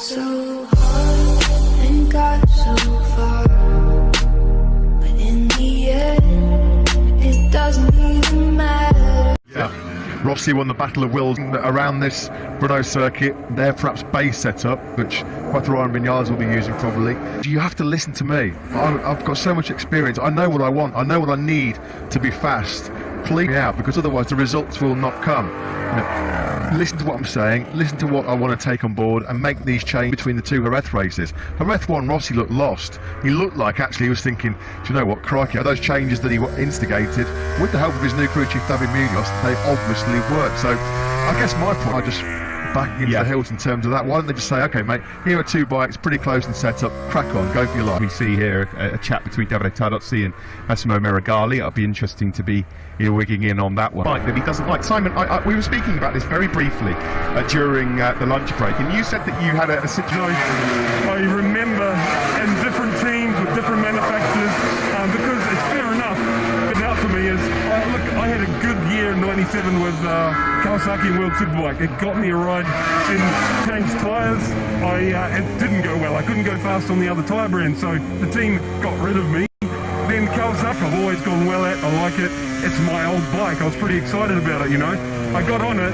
so hard and got so far, but in the end, it doesn't even matter. Yeah, Rossi won the Battle of Wills around this Brno circuit. Their perhaps base setup, which Quattraro and Viñales will be using probably. You have to listen to me. I've got so much experience. I know what I want. I know what I need to be fast. Please me out, because otherwise the results will not come. You know, listen to what I'm saying, listen to what I want to take on board, and make these changes between the two Jerez races. Jerez 1, Rossi looked lost. He looked like actually he was thinking, do you know what, crikey, those changes that he instigated, with the help of his new crew chief David Munoz, they obviously worked. So I guess my point, I just back into the hills in terms of that. Why don't they just say, okay mate, here are two bikes, pretty close and set up, crack on, go for your life. We see here a chat between Davide Tardozzi and Massimo Meregali. It'll be interesting to be wigging in on that one. Bike that he doesn't like. Simon, we were speaking about this very briefly during the lunch break, and you said that you had a situation. I remember in different teams with different manufacturers, because it's fair enough. But now to me is, look, I had a good year in '97 with Kawasaki and World Superbike. It got me a ride in changed tyres. It didn't go well. I couldn't go fast on the other tyre brand, so the team got rid of me. Then Kawasaki, I've always gone well at. I like it. It's my old bike. I was pretty excited about it, you know. I got on it,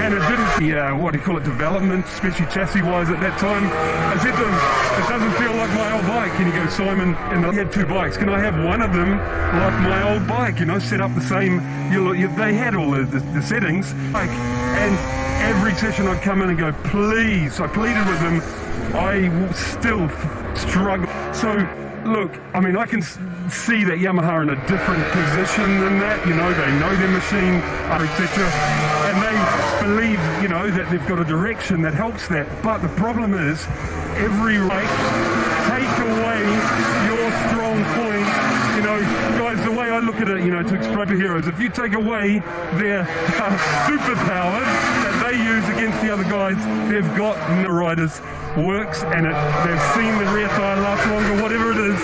and it didn't, what do you call it, development, especially chassis-wise at that time. I said to him, it doesn't feel like my old bike. And he goes, Simon, and I had two bikes. Can I have one of them like my old bike? You know, set up the same. They had all the settings. And every session I'd come in and go, please. I pleaded with him. I still struggle. So, look, I mean, I can see that Yamaha are in a different position than that. You know, they know their machine, etc. And they believe, you know, that they've got a direction that helps that. But the problem is, every race, take away your strong point. You know, guys, the way I look at it, you know, to explain to heroes, if you take away their superpowers that they use against the other guys, they've got the riders works, and they've seen the rear tyre last longer, whatever it is.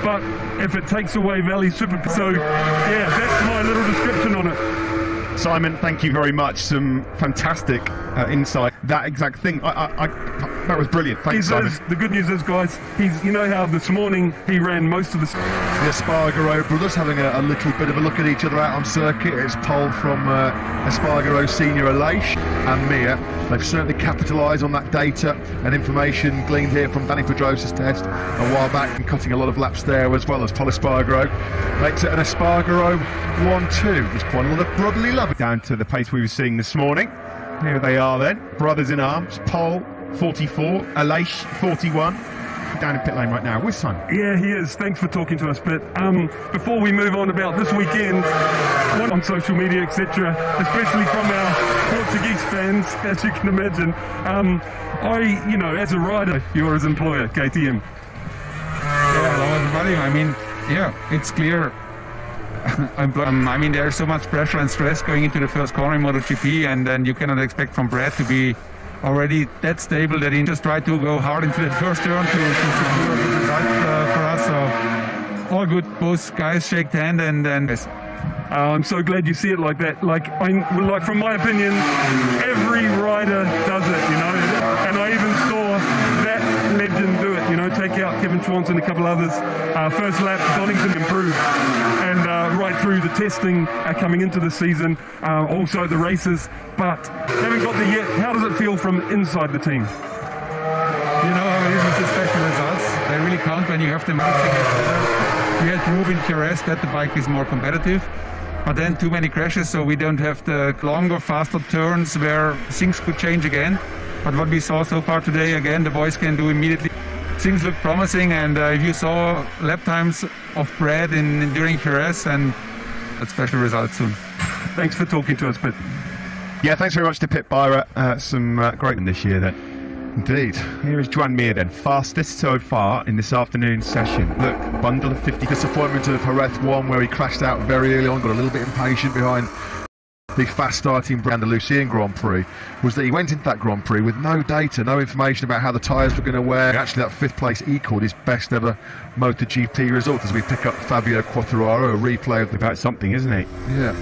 But if it takes away Valley's super, so yeah, that's my little description on it. Simon, thank you very much. Some fantastic insight. That exact thing. That was brilliant. Thanks, Simon. The good news is, guys, you know how this morning he ran most of the Espargaro brothers having a little bit of a look at each other out on circuit. It's Pol from Espargaro Senior Aleix and Mia. They've certainly capitalised on that data and information gleaned here from Danny Pedrosa's test a while back, and cutting a lot of laps there, as well as Pol Espargaro. Makes it an Espargaro 1-2. There's quite a lot of brotherly love. Down to the pace we were seeing this morning. Here they are then, brothers in arms. Pol 44, Aleix 41. Down in pit lane right now with Simon. Yeah, he is. Thanks for talking to us. But before we move on about this weekend, on social media, etc., especially from our Portuguese fans, as you can imagine, you know, as a rider, you're his employer, KTM. Yeah, hello everybody. I mean, yeah, it's clear. I mean, there's so much pressure and stress going into the first corner in MotoGP, and then you cannot expect from Brad to be already that stable that he just tried to go hard into that first turn to secure a good result for us. So all good. Both guys shake hand, and then I'm so glad you see it like that. Like from my opinion, every rider does it, you know. And I even saw that legend do it, you know, take out Kevin Schwantz and a couple others. First lap, Donington improved, and right through the testing coming into the season, also the races, but haven't got there yet. How does it feel from inside the team? You know how it is with the special results. They really count when you have them out together. We had proved in Jerez that the bike is more competitive, but then too many crashes, so we don't have the longer, faster turns where things could change again. But what we saw so far today, again, the boys can do immediately. Things look promising, and if you saw lap times of Brad during Jerez, and a special result soon. Thanks for talking to us, Pit. Yeah, thanks very much to Pit Byra. Some great one this year then. Indeed. Here is Joan Mir then, fastest so far in this afternoon session. Look, bundle of 50. Disappointment of Jerez 1, where he crashed out very early on, got a little bit impatient behind the fast starting Andalusian Grand Prix, was that he went into that Grand Prix with no data, no information about how the tyres were going to wear. Actually, that 5th place equalled his best ever MotoGP result as we pick up Fabio Quattraro, a replay of about something, isn't he? Yeah.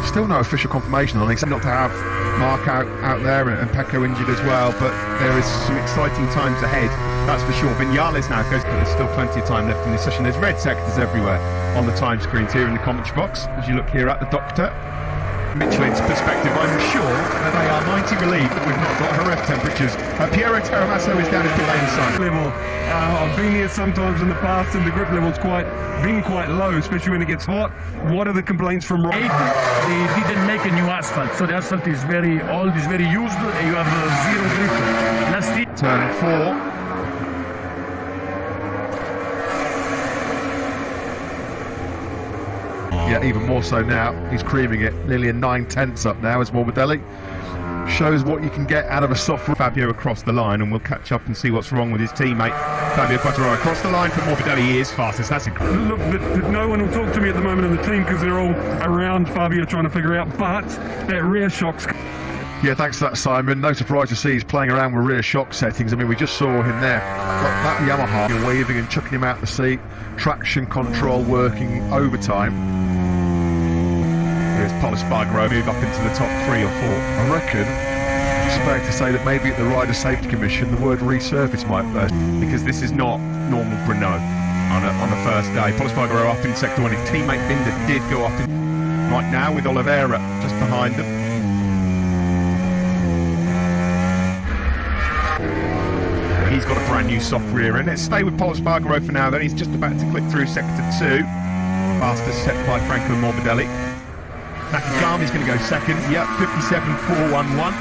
Still no official confirmation on it, except not to have Mark out there, and Pecco injured as well, but there is some exciting times ahead, that's for sure. Vinales now goes, but there's still plenty of time left in this session. There's red sectors everywhere on the time screens here in the commentary box, as you look here at the doctor. Michelin's perspective, I'm sure that they are mighty relieved that we've not got Jerez temperatures. Piero Terramasso is down at the lane side. Level. I've been here sometimes in the past, and the grip level's been quite low, especially when it gets hot. What are the complaints from They didn't make a new asphalt, so the asphalt is very old, is very used, and you have zero grip. Last year, Turn 4. Yeah, even more so now. He's creaming it. Nearly a 9/10 up now as Morbidelli shows what you can get out of a soft Fabio across the line, and we'll catch up and see what's wrong with his teammate Fabio Quartararo across the line for Morbidelli. He is fastest. That's incredible. Look, no one will talk to me at the moment in the team because they're all around Fabio trying to figure out, but that rear shock's... Yeah, thanks for that, Simon. No surprise to see he's playing around with rear shock settings. I mean, we just saw him there. Got that Yamaha waving and chucking him out the seat. Traction control working overtime. Here's Pol Espargaro move up into the top 3 or 4. I reckon it's fair to say that maybe at the Rider Safety Commission the word resurface might because this is not normal Brno on the first day. Pol Espargaro up in sector 1. His teammate Binder did go up in right now with Oliveira just behind them. He's got a brand new soft rear end. Let's stay with Pol Espargaro for now then. He's just about to click through sector 2. Fastest set by Franco Morbidelli. Nakagami's going to go second. Yep, 57.411.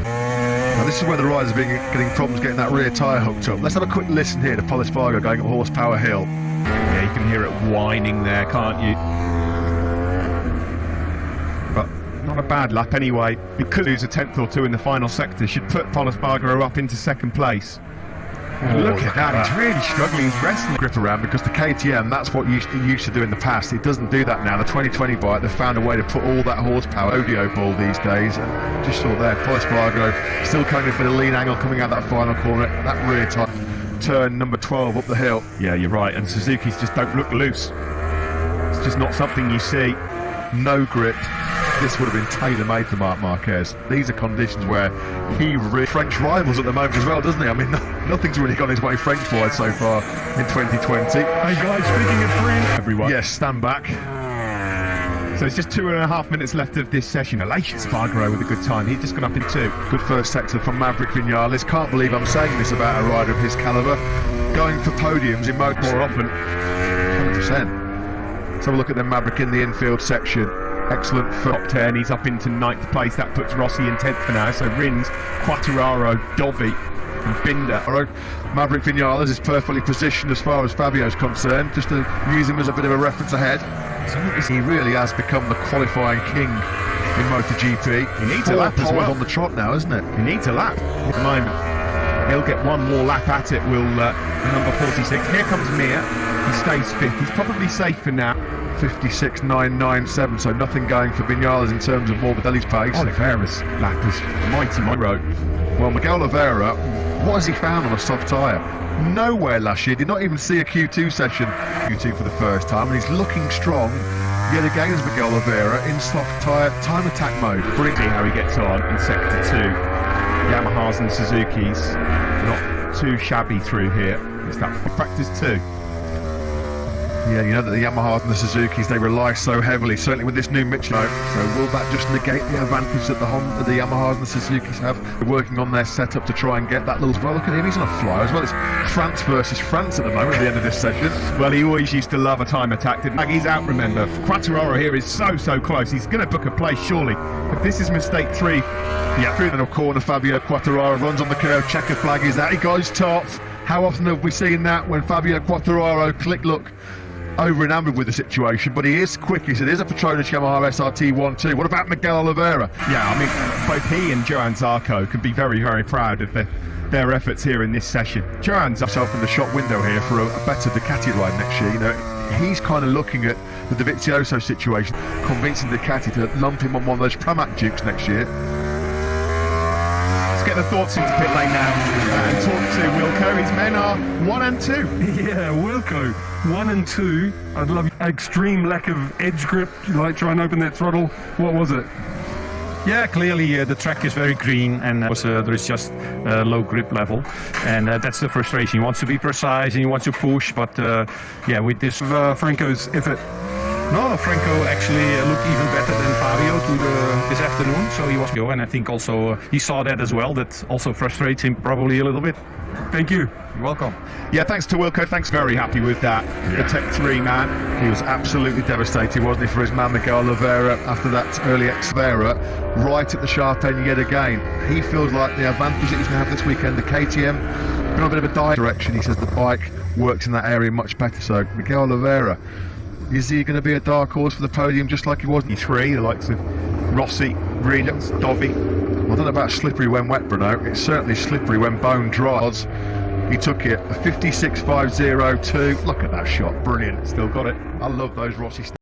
Now this is where the riders are getting problems getting that rear tyre hooked up. Let's have a quick listen here to Pol Espargaro going up Horsepower Hill. Yeah, you can hear it whining there, can't you? But not a bad lap anyway. Because lose a 10th or 2 in the final sector should put Pol Espargaro up into second place. Look at that, he's really struggling, he's wrestling Grip around, because the KTM, that's what he used to do in the past. It doesn't do that now. The 2020 bike, they've found a way to put all that horsepower audio ball these days. And just saw there, Pol Espargaro still coming a bit of lean angle coming out that final corner. That rear turn number 12 up the hill. Yeah, you're right, and Suzuki's just don't look loose. It's just not something you see. No grip. This would have been tailor-made for Marc Marquez. These are conditions where he French rivals at the moment as well, doesn't he? I mean, nothing's really gone his way French-wise so far in 2020. Hey guys, speaking of French... Everyone. Yes, stand back. So it's just 2.5 minutes left of this session. Elation Espargaro with a good time. He's just gone up in 2. Good first sector from Maverick Vinales. Can't believe I'm saying this about a rider of his calibre. Going for podiums in motor more often. 100%. Let's have a look at the Maverick in the infield section. Excellent for top 10. He's up into 9th place. That puts Rossi in 10th for now. So Rins, Quartararo, Dovi and Binder. Maverick Vinales is perfectly positioned as far as Fabio's concerned. Just to use him as a bit of a reference ahead. He really has become the qualifying king in MotoGP. He needs a lap as well. On the trot now, isn't it? He needs a lap at the moment. He'll get one more lap at it, will number 46. Here comes Mir. He stays 5th. He's probably safe for now. 56.997, so nothing going for Vinales in terms of Morbidelli's pace. Oliveira's lap is mighty road. Well, Miguel Oliveira, what has he found on a soft tyre? Nowhere last year. Did not even see a Q2 session. Q2 for the first time, and he's looking strong yet again as Miguel Oliveira in soft tyre time attack mode. Brilliant. See how he gets on in sector 2. Yamahas and Suzuki's not too shabby through here. It's that practice 2. Yeah, you know that the Yamahas and the Suzukis, they rely so heavily, certainly with this new Michelin. So will that just negate the advantage that the Yamahas and the Suzukis have? They're working on their setup to try and get that little... Well, look at him, he's on a flyer as well. It's France versus France at the moment at the end of this session. Well, he always used to love a time attack, didn't he? He's out, remember. Quartararo here is so close. He's going to book a place, surely. If this is mistake 3... Yeah, through the corner, Fabio Quartararo runs on the curve, checker flag is out, he goes top. How often have we seen that when Fabio Quartararo look over enamored with the situation, but he is quick. He said, "Here's a Petronas Yamaha SRT 1-2. What about Miguel Oliveira?" Yeah, I mean, both he and Johan Zarco can be very proud of their efforts here in this session. Johan's himself in the shop window here for a better Ducati ride next year. You know, he's kind of looking at the Dovizioso situation, convincing Ducati to lump him on one of those Pramac Dukes next year. Let's get the thoughts into pit lane now and talk to Wilco. His men are 1 and 2. Yeah, Wilco, 1 and 2. I'd love extreme lack of edge grip, like try and open that throttle. What was it? Yeah, clearly the track is very green and there is just low grip level, and that's the frustration. He wants to be precise and he wants to push, but yeah, with this Franco's effort. No, Franco actually looked even better than Fabio this afternoon, so he was go, and I think also he saw that as well. That also frustrates him probably a little bit. Thank you. You're welcome. Yeah, thanks to Wilco. Thanks, very happy with that. The Tech 3 man. He was absolutely devastated, wasn't he, for his man Miguel Oliveira after that early Oliveira, right at the sharp end yet again. He feels like the advantage that he's going to have this weekend, the KTM, been on a bit of a dire direction. He says the bike works in that area much better. So Miguel Oliveira, is he going to be a dark horse for the podium just like he was in 3? The likes of Rossi, Reedus, Dovi. Well, I don't know about slippery when wet, Brno. It's certainly slippery when bone dries. He took it, a 56.502. Look at that shot, brilliant. Still got it. I love those Rossi